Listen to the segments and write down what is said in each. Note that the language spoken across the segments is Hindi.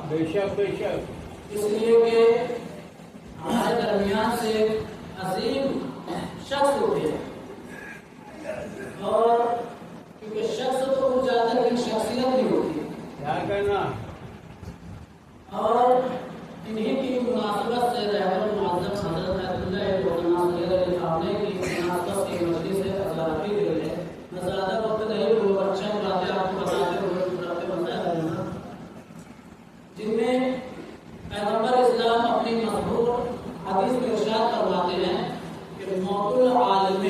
बेशक बेशक, इसलिए कि हमारे दरमियान से अजीम शख्स होते हैं और क्योंकि शख्स तो हो जाता है लेकिन शख्सियत नहीं होती। क्या करना और इन्हीं की मुनासिबत से रहबर मुअज़्ज़म हज़रत अब्दुल्लाह इब्न सैयद अली खाने की मुनासिबत से मजलिस से आज़ादी दे रहे हैं। मैं ज़्यादा वक्त नहीं वो अच्छा बातें आपको बताते हुए जिनमें पैगंबर इस्लाम अपनी मशहूर हदीस में इरशाद फरमाते हैं कि मौतुल आलिम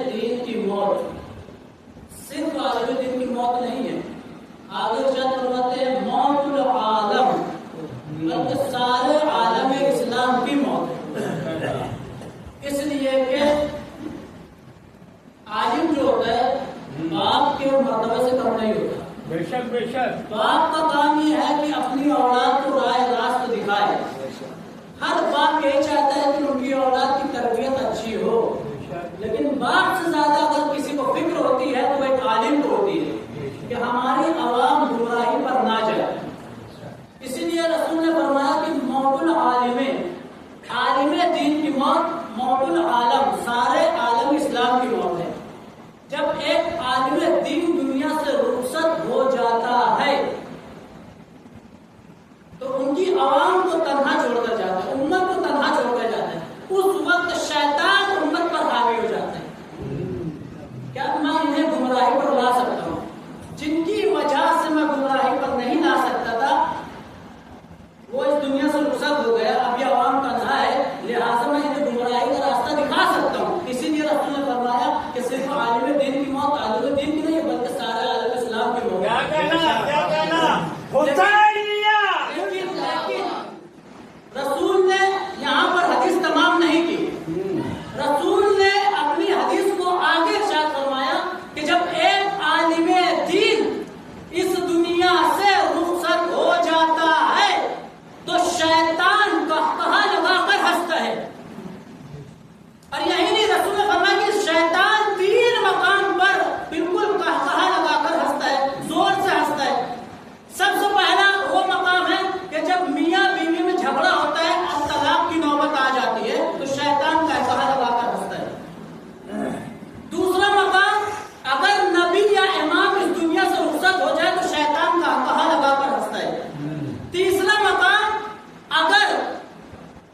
दीन की मौत सिर्फ आलिम दीन की मौत नहीं है, आगे इरशाद फरमाते हैं मौतुल आलम, बल्कि सारे आलम इस्लाम की मौत है। इसलिए कि आलिम जो होता है लेकिन रसूल ने यहाँ पर हदीस तमाम नहीं की। रसूल ने अपनी हदीस को आगे इरशाद फरमाया कि जब एक आलिमे दीन इस दुनिया से रुखसत हो जाता है तो शैतान कहकहा लगाकर हंसता है। और यही नहीं, रसूल ने फरमाया कि शैतान 3 मकाम पर बिल्कुल कहकहा लगाकर हंसता है, जोर से हंसता है। सबसे पहला वो मकाम है कि जब मियाँ बीवी में झगड़ा होता है और तलाक की नौबत आ जाती है तो शैतान कहकहा लगाकर हंसता है। दूसरा मकाम, अगर नबी या इमाम इस दुनिया से रुखसत हो जाए तो शैतान कहकहा लगाकर हंसता है। तीसरा मकाम, अगर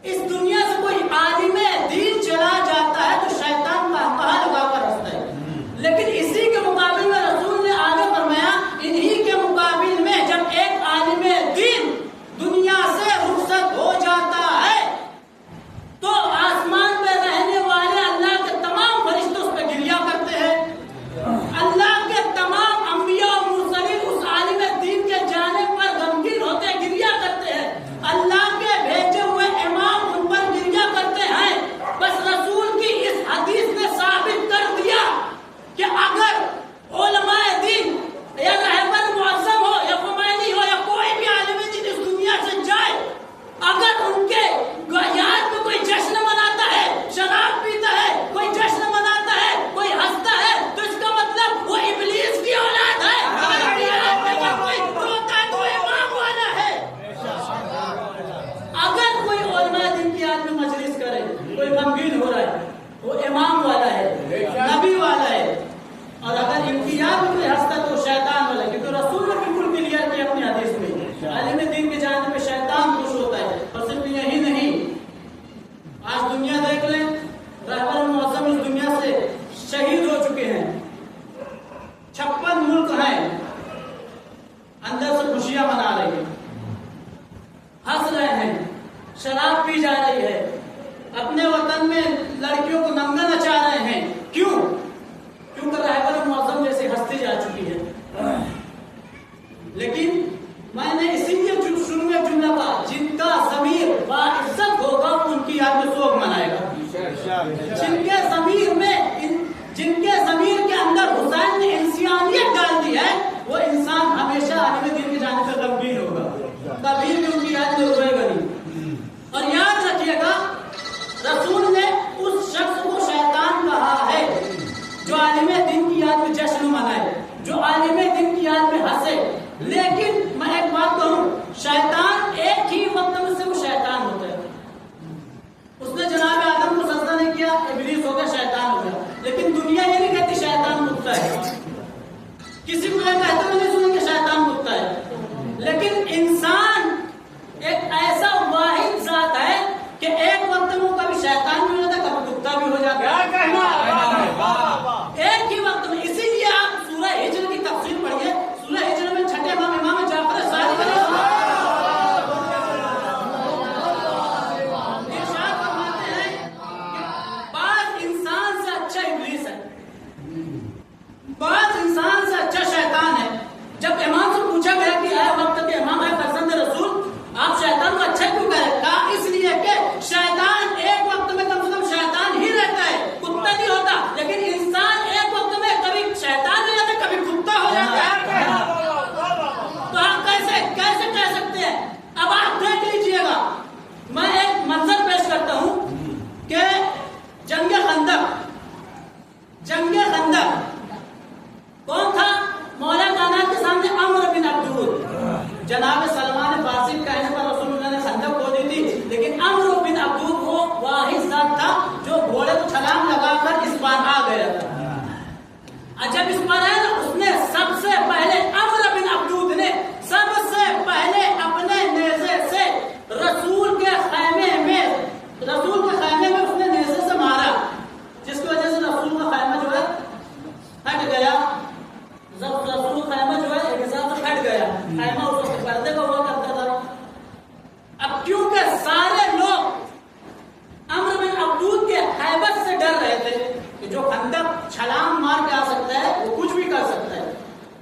इस दुनिया से कोई आलिमे दीन चला जाता है तो शैतान कहकहा लगाकर हंसता है। लेकिन इसी के मुकाबले में रसूल ने आगे फरमाया, इन्हीं के मुकाबले में जब एक आलिमे दीन दुनिया से रुखसत हो जाता है तो आसमान पे रहने वाले अल्लाह के तमाम फरिश्ते उस पर गिरिया करते हैं। अल्लाह के तमाम अंबिया और मुरसलीन उस आलिमे दीन के जाने पर गमगीन होते हैं, गिरिया करते हैं। अल्लाह के भेजे हुए इमाम उन पर गिरिया करते हैं। बस रसूल की इस हदीस ने साबित कर दिया कि अगर उलमाए दीन या रहबर मुअज़्ज़म हो या खुमैनी हो या कोई भी आलिम दीन इस दुनिया से जाए, अगर उनके याद में कोई जश्न मनाता है, शराब पीता है, कोई जश्न मनाता है, कोई हंसता है, तो इसका मतलब वो इब्लीस की औलाद है। कोई रोता है तो इमाम वाला है। अगर कोई उलमाए दीन की याद में मजलिस करे, कोई गमगीन हो रहा है, वो इमाम वाला है, नबी वाला है। और अगर इनकी याद में कोई हंसता है तो शैतान वाला है। क्योंकि रसूल ने बिल्कुल क्लियर किया अपनी हदीस में, आलिम दीन के जाने पे शैतान खुश होता है। और सिर्फ यही नहीं, आज दुनिया देख लें, रहबर मुअज़्ज़म इस दुनिया से शहीद हो चुके हैं। 56 मुल्क हैं, अंदर से खुशियां मना रहे हैं, हंस रहे हैं, शराब पी जा रही है, अपने वतन में लड़कियों को नंगा नचा रहे हैं। क्यों? क्योंकि रहबर मुअज़्ज़म जैसी हस्ती जा चुकी है। लेकिन मैंने इसीलिए शुरू में जुमला कहा, जिनका ज़मीर बाइज्जत होगा उनकी याद में शोक मनाएगा। जिनके ज़मीर के अंदर हुसैन ने इंसानियत डाल दी है, वो इंसान हमेशा आलिम दीन के जाने से गमगीन होगा, कभी भी उनकी याद में रोएगा नहीं। और याद रखिएगा, रसूल ने उस शख्स को शैतान कहा है जो आलिम दीन की याद में जश्न मनाए, जो आलिम दीन की याद में हंसे। लेकिन मैं एक बात कहूं, शैतान एक ही वक्त में सिर्फ शैतान होता है। उसने जनाब आदम को सजदा नहीं किया, इब्लीस हो गया, शैतान हो गया। लेकिन दुनिया ये नहीं कहती शैतान कुत्ता है। किसी को यह कहते हुए नहीं सुनेंगे शैतान कुत्ता है। लेकिन इंसान एक ऐसा वाहिद जात है कि एक वक्त में कभी शैतान भी हो जाता है, कभी कुत्ता भी हो जाता है। एक ही वक्त में। इसीलिए आप सूरह हिज्र की तफसीर पढ़िए। सूरह हिज्र में छठे इमाम जाफर सादिक इरशाद फरमाते हैं कि बाज़ इंसान से अच्छा इब्लीस है, बाज़ इंसान से अच्छा शैतान है। जब इमाम से पूछा गया कि आए वक्त के इमाम है फरजंद रसूल, आप शैतान को अच्छा क्यों कह रहे? कहा इसलिए कि शैतान एक वक्त में कम से कम शैतान ही रहता है, कुत्ता नहीं होता। लेकिन इंसान एक वक्त में कभी शैतान हो जाता है, कभी कुत्ता हो जाता है। तो आप कैसे कैसे कह सकते हैं? अब आप देख लीजिएगा, मैं एक मंजर पेश करता हूं कि जंगे खंदक कौन था? मौला कायनात के सामने अम्र बिन अब्दूद, जनाब सलमान फारसी कहने पर रसूलुल्लाह ने खंदक खोद दी थी। लेकिन अम्र बिन अब्दूद वो वाहिद साथ था जो घोड़े को छलांग लगाकर इस पार आ गया था। जब इस पार आया ना, उसने सबसे पहले अम्र बिन अब्दूद ने सबसे पहले अपने नेज़े से रसूल के खैमे में उसने नेज़े से मारा, जिसकी वजह से रसूल का खैमा जो है हट गया। जब रसूल खैमा जो है एक हिसाब से हट गया, खैमा उस वक्त पर्दे का हुआ करता था। अब क्योंकि सारे लोग अम्र बिन अब्दूद के हैबत से डर रहे थे कि जो खंदक छलांग मार के आ सकता है वो कुछ भी कर सकता है,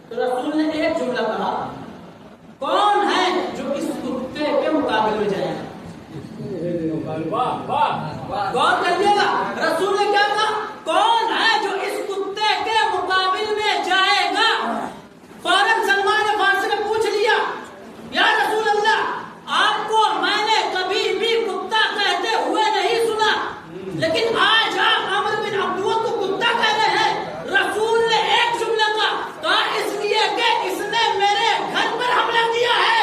तो रसूल ने एक जुमला कहा, कौन वाह वाह। गौर करिएगा, रसूल ने क्या कहा? कौन है जो इस कुत्ते के मुकाबिल में जाएगा? फौरन सलमान फारसी ने पूछ लिया, या रसूल अल्लाह, आपको मैंने कभी भी कुत्ता कहते हुए नहीं सुना, लेकिन आज आप अमर बिन अब्दुल को कुत्ता कह रहे हैं। रसूल ने एक जुमला कहा, इसलिए कि इसने मेरे घर पर हमला किया है।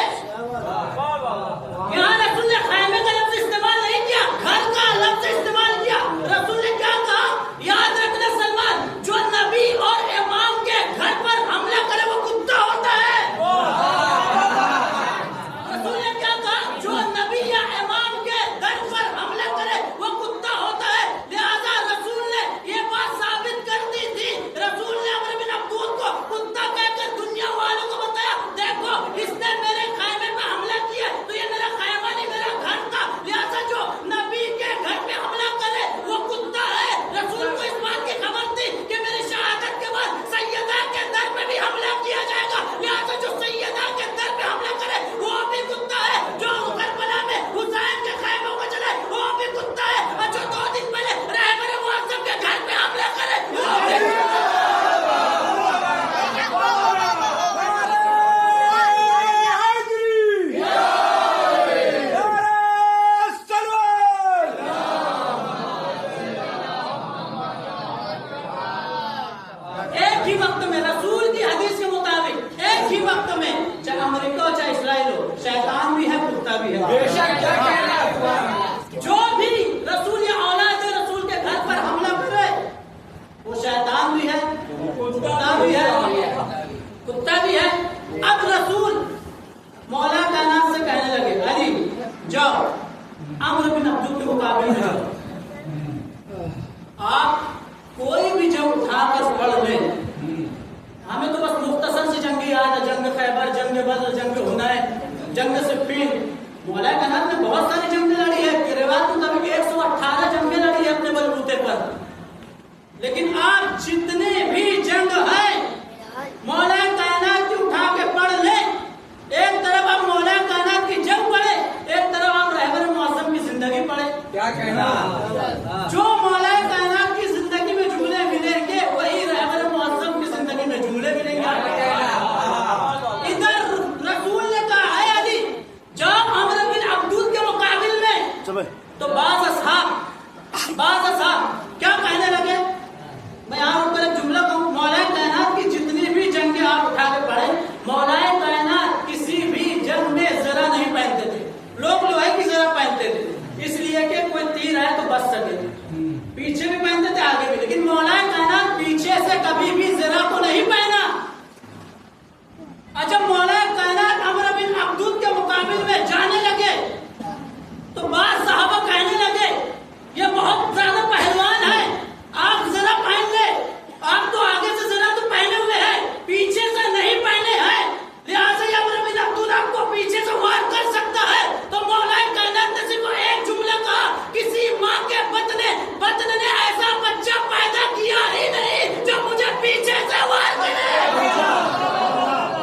यहाँ रसूल ने खैमे का लफ्ज इस्तेमाल नहीं किया, घर का लफ्ज इस्तेमाल किया। रसूल ने क्या कहा? याद रखना सलमान, जो नबी और इमाम के घर पर हमला करे वो कुत्ता होता है। रसूल ने क्या कहा? जो नबी या इमाम के घर पर हमला करे वो कुत्ता होता है। लिहाजा रसूल ने ये बात साबित कर दी थी। रसूल ने अमर बिन अब्दुल को कुत्ता कहकर दुनिया वालों को बताया, देखो इसने मेरे खैमे पे हमला किया, तो ये मेरा खैमा नहीं, मेरा घर था। लिहाजा जो नबी के घर पे हमला करे वो कुत्ता है। रसूल को इस बात की खबर थी कि मेरी शहादत के बाद सैयदा के दर पे भी हमला किया जाएगा। लिहाजा जो सैयदा के दर पे हमला करे वो भी कुत्ता है। जो करबला में हुसैन के खैमों को चले वो भी कुत्ता है। और जो 2 दिन पहले रहबर मुअज्जम के घर पे हमला करे वो भी कुत्ता है। एक ही वक्त में रसूल की हदीस के मुताबिक एक ही वक्त में, चाहे अमेरिका हो चाहे इसराइल हो, शैतान भी है कुत्ता भी है। बेशक, क्या कहना है? जो भी रसूल या औलाद रसूल के घर पर हमला करे वो शैतान भी है, कुत्ता भी है, कुत्ता भी है। अब रसूल मौला कायनात से कहने लगे, अली जाओ अमर बिन अब्दुल के मुकाबले में जाओ, आप कोई भी जंग उठाकर पढ़ लें। हमें तो बस मुख्तसर से जंग याद है, जंग खैबर, जंग बदर, जंग हुनैन, जंग सिफ़ीन। मौला कायनात ने बहुत सारी जंगें लड़ी है, रिवायत मुताबिक 118 जंगें लड़ी है अपने बलबूते पर। लेकिन आप जितने भी जंग है मौला कायनात की उठा के पढ़ ले। एक तरफ आप मौला कायनात की जंग पढ़े, एक तरफ आप रहबर मुअज्जम की जिंदगी पढ़े। क्या कहना? जो मौला कायनात की जिंदगी में जुमले मिलेंगे वही रहबर मुअज्जम की जिंदगी में जुमले मिलेंगे। इधर रसूल ने कहा है अली जाओ अमर बिन अब्दुल के मुकाबिल में, तो बाज़ असहाब क्या कहने लगे? मैं यहाँ ऊपर एक जुमला कहूँ, मौला कायनात की जितनी भी जंगें आप उठा के पढ़े, मौला कायनात किसी भी जंग में जरा नहीं पहनते थे। लोग लोहे की जरा पहनते थे, इसलिए कि कोई तीर आए तो बच सके। पीछे भी पहनते थे, आगे भी, लेकिन मौला कायनात पीछे से कभी भी जरा को नहीं पहना। जब मौला कायनात अमर बिन अब्दुल के मुकाबिल में जाने लगे तो बाज़ सहाबा कहने लगे ये बहुत ज्यादा पहलवान है, आप जरा पहन ले, आप तो आगे से जरा तो पहने हुए हैं, पीछे से नहीं पहने हैं। लिहाजा अमर बिन अब्दुल आपको पीछे से वार कर सकता है। तो मौला कायनात ने सिर्फ एक जुमला कहा, किसी माँ के बतन ने ऐसा बच्चा पैदा किया ही नहीं जो मुझे पीछे से वार करे।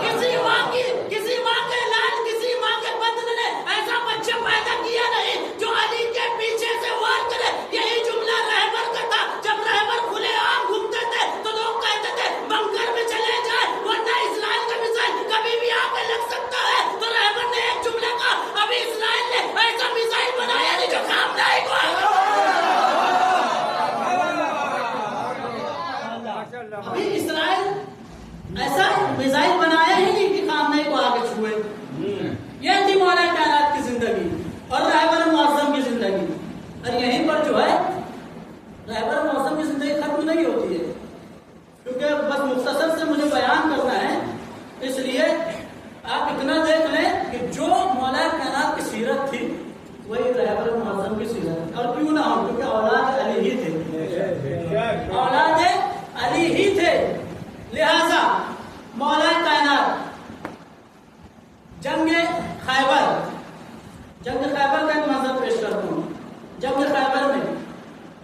किसी माँ के लाल, किसी माँ के बतन ने ऐसा बच्चा पैदा किया नहीं जो अली के पीछे से वार करे। यही जुमला रहबर का था। जब रहबर खुले आम घूमते थे तो लोग कहते थे बंकर में चले जाए, वरना इस्राइल का मिसाइल कभी भी आके लग सकता है। तो रहबर ने एक जुमला कहा, अभी इस्राइल ने ऐसा मिसाइल बनाया नहीं जो काम नहीं को। अभी इस्राइल ऐसा मिसाइल बनाया ही नहीं कि काम नहीं को आगे छुए। ये थी मौला कायनात की जिंदगी और रहबर मुअज्जम की जिंदगी। और यहीं पर जो है रहबर मुअज्जम की जिंदगी खत्म नहीं होती है, क्योंकि बस मुख्तसर से मुझे बयान करना है, इसलिए आप इतना देख लें कि जो मौला कायनात की सीरत थी वही रहबर मुअज्जम की सीरत। और क्यों ना हो, क्योंकि औलाद अली ही थे, औलाद अली ही थे। लिहाजा मौला कायनात जंग खैबर का एक मंजर पेश करता हूँ। जंग खैबर में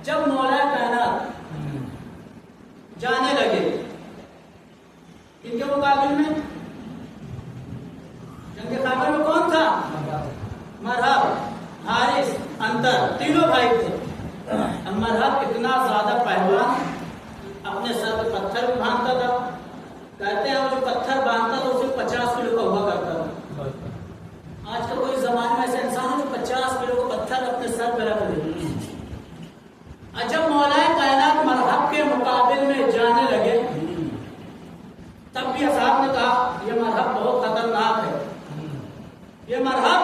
जब मौला कायनात जाने लगे इनके मुकाबले में, जंग खैबर में कौन था? मरहब, हारिस, अंतर। सिकंदर, तीनों भाई थे। मरहब इतना ज्यादा पहलवान, अपने सर पे पत्थर भी बांधता था। कहते हैं वो जो पत्थर बांधता था उसे 50 किलो का हुआ करता था। आज का कोई जमाने में ऐसा इंसान है जो 50 किलो का पत्थर अपने सर पे रख ले। जब मौलाए कायनात मरहब के मुकाबिल में जाने लगे, तब भी असहाब ने कहा यह मरहब बहुत खतरनाक है, ये मरहब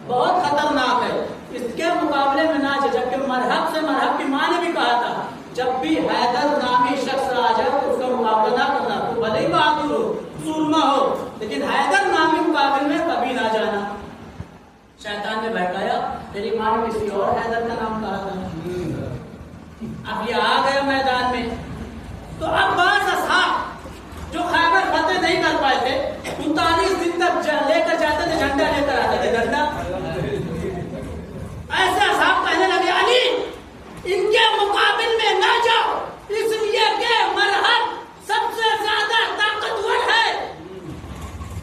बहुत खतरनाक है, इसके मुकाबले में ना जाए। जबकि मरहब से मरहब की मां ने भी कहा था जब भी हैदर नामी शख्स आ जाए तो उसका मुकाबला ना करना, तो भले ही बहादुर हो, सूरमा हो, लेकिन हैदर नामी मुकाबले में कभी ना जाना। शैतान ने बहकाया, तेरी मां ने किसी और हैदर का नाम कहा था। अब ये आ गया मैदान में, तो अब बास असहाब जो खैबर फतेह नहीं कर पाए थे, 39 दिन तक लेकर जाते थे, झंडा लेकर आते थे, झंडा। ऐसे असहाब कहने लगे अली इनके मुकाबिल में ना जाओ, इसलिए कि मरहब सबसे ज्यादा ताकतवर है।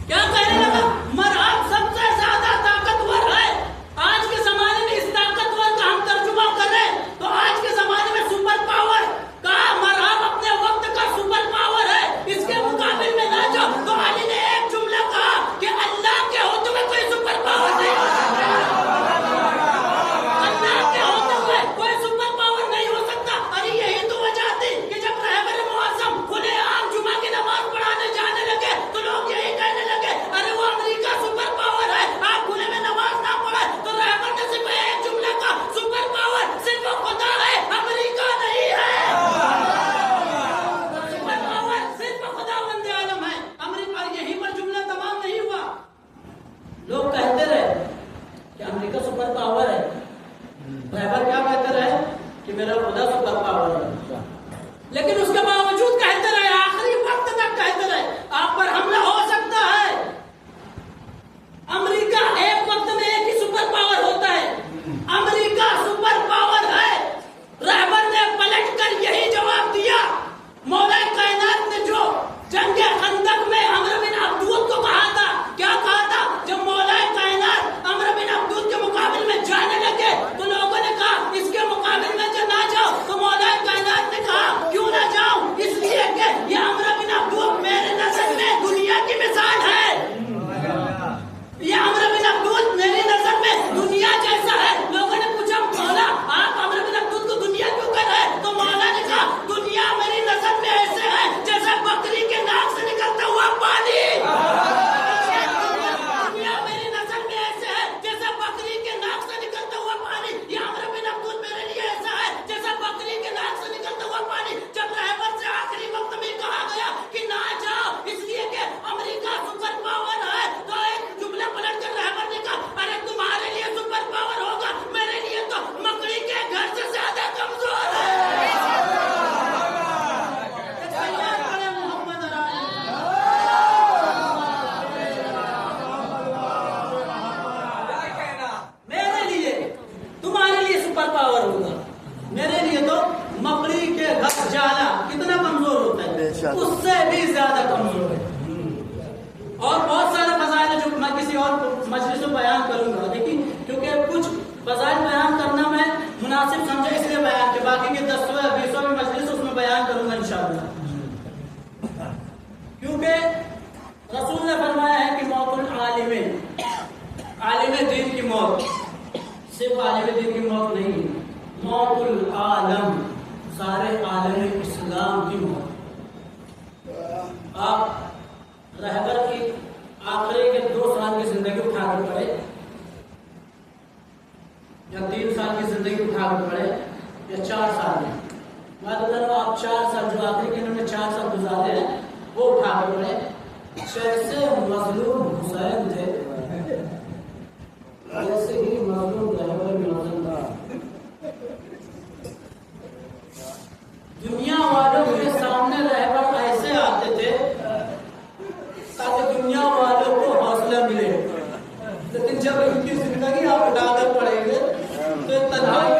क्या कहने लगा? मरहब सबसे ज्यादा ताकतवर है। आज के जमाने में इस ताकतवर का हम तर्जुमा करें तो आज के जमाने में सुपर पावर का मरहब अपने वक्त का सुपर पावर है, इसके मुकाबिल में ना जाओ। तो अली ने एक जुमला कहा कि अल्लाह के होते हुए कोई सुपर पावर नहीं, अल्लाह के होते हुए कोई सुपर पावर नहीं हो सकता। अरे यही तो वजह थी कि जब रहबर मुअज़्ज़म खुलेआम जुमा की नमाज पढ़ाने जाने लगे तो लोग यही कहने लगे अरे वो अमेरिका सुपर पावर है, आप खुले में नमाज ना पढ़े। तो रहबर ने सिर्फ एक जुमला का, सुपर पावर सिर्फ खुदा है, अमेरिका नहीं है। सुपर पावर सिर्फ खुदावंद आलम है, अमेरिका। यहीं पर जुमला तमाम नहीं हुआ। लोग कहते रहे कि अमेरिका सुपर पावर है, रहबर क्या कहते रहे कि मेरा खुदा सुपर पावर है, लेकिन उसके बावजूद कहते रहे, आखिरी वक्त तक कहते रहे आप पर हमला हो सकता है। अमेरिका एक वक्त में एक ही सुपर पावर होता है, अमेरिका सुपर पावर है। रहबर ने पलट कर यही जवाब दिया। मौला कायनात ने जो जंगे खंदक में अमर बिन अब्दूद को कहा था, क्या कहा था? जब मौला कायनात अमर बिन अब्दूद के मुकाबले में जाने लगे तो लोगों ने कहा इसके मुकाबले में जो ना जाओ। तो मौला कायनात ने कहा क्यों ना जाऊं? इसलिए कि ये अमर बिन अब्दूद मेरे नजर में दुनिया की मिसाल है। ये अमर बिन अब्दूद मेरी नजर में दुनिया जैसा है। लोगों ने पूछा मौला आप अमर बिन अब्दूद को दुनिया क्यों कर रहे हैं? तो मौला ने कहा दुनिया मेरी नजर में ऐसे है जैसे बकरी के नाक से निकलता हुआ पानी। दुनिया मेरी नजर में ऐसे है जैसे बकरी के नाक से निकलता हुआ पानी। ये अमर बिन अब्दूद मेरे लिए ऐसा है जैसा बकरी के नाक से निकलता हुआ पानी। जब रहबर से आखिरी वक्त में कहा गया कि ना जाओ इसलिए कि अमेरिका सुपर पावर है, तो एक जुमला पलट कर रहबर ने कहा अरे तुम्हारे लिए सुपर पावर होगा, मेरे लिए तो मकड़ी के घर से ज्यादा कमजोर है। मेरे लिए तुम्हारे लिए सुपर पावर होगा, मेरे लिए तो मकड़ी के घर जाला कितना कमजोर होता है, उससे भी ज्यादा कमजोर है। और बहुत सारे फजाइल है जो मैं किसी और मजलिस में बयान करूंगा, लेकिन क्योंकि कुछ फजाइल बयान करना मैं मुनासिब समझा इसलिए बयान के, बाकी के 10वें 20वें मजलिस उसमें बयान करूंगा इंशाअल्लाह। क्योंकि रसूल ने फरमाया है कि मौतुल आलिम, आलिम दीन की मौत सिर्फ आलिम दीन की मौत नहीं, मौतुल आलम सारे आलम इस्लाम की मौत। आप रहबर की आखिरी के 2 साल की जिंदगी उठाकर पड़े या 3 साल की जिंदगी उठाकर पड़े या 4 साल में, मैं बता रहा हूँ आप 4 साल जो आखिरी के इन्होंने 4 साल गुजारे हैं वो उठाकर पड़े। जैसे मजलूम हुसैन थे वैसे ही मजलूम रहबर भी मजलूम था। दुनिया वालों के सामने रहबर ऐसे आते थे ताकि दुनिया वालों को हौसला मिले, लेकिन जब इनकी जिंदगी आप उठाकर पड़ेंगे तो तन्हाई